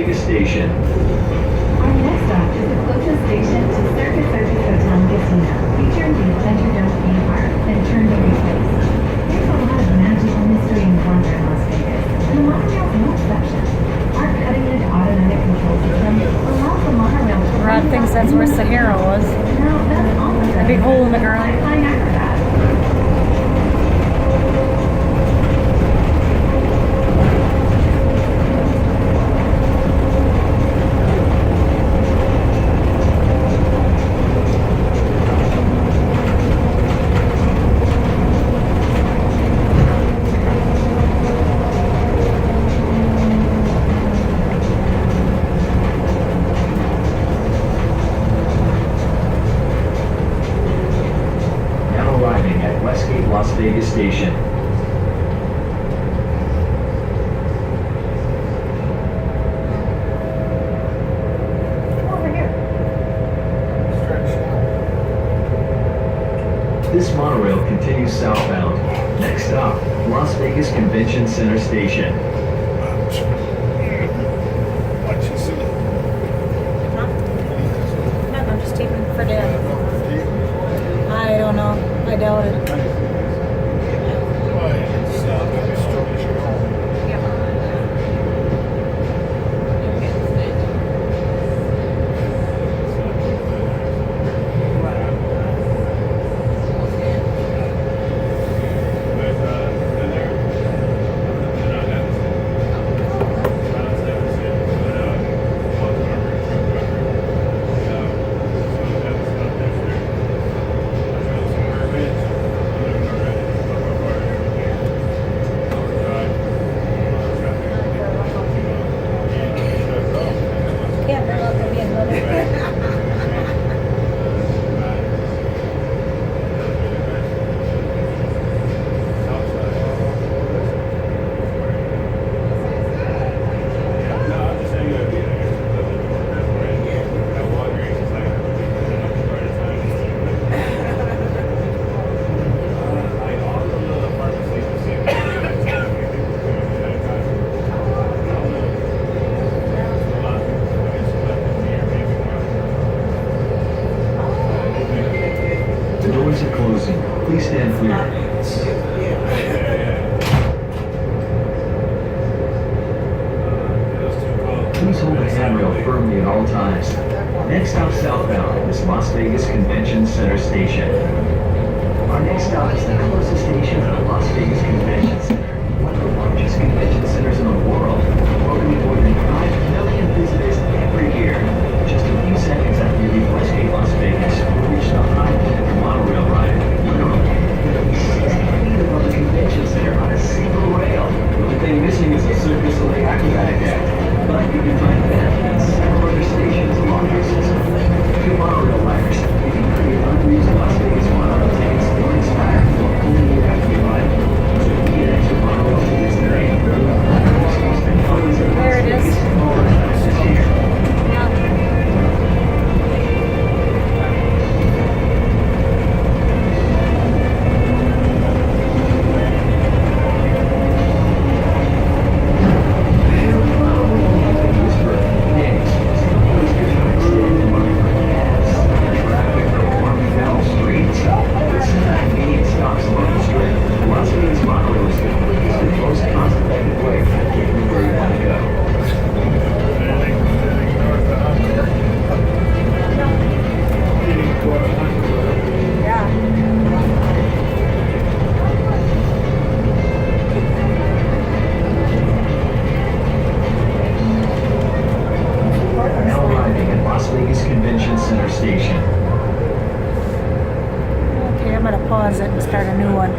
Vegas Station. Our next stop is the closest station to Circus Circus Hotel and Casino, featuring the Thunderdome theme park and Turnberry Place. There's a lot of magic, mystery, and wonder in Las Vegas, and the monorail's no exception. Our cutting-edge automatic control system allows the monorail to Rod thinks that's where Sahara was. Now, that's almost A big hole in the ground. flying acrobat. Now arriving at Westgate Las Vegas Station. Over here. This monorail continues southbound. Next stop, Las Vegas Convention Center Station. I'm just taping for Dad. I don't know. I doubt it. Can't bring up to be another. The doors are closing. Please stand clear. Please hold the handrail firmly at all times. Next stop southbound is Las Vegas Convention Center Station. Our next stop is the closest station to the Las Vegas Convention Center, one of the largest convention centers in the world, welcoming more than 5 million visitors every year. Just a few seconds after you leave Westgate Las Vegas, you'll reach the high point of the monorail ride. Literally, it'll be 60 feet above the convention center on a single rail. The only thing missing is the Circus of the Acrobatic Act. But you can find that at several other stations along our system. To monorail riders, if you create unused Las Vegas monorail tickets or inspire for a whole new happy ride, so you get extra monorail tickets today. There it is. Now arriving at Las Vegas Convention Center Station. Okay, I'm gonna pause it and start a new one.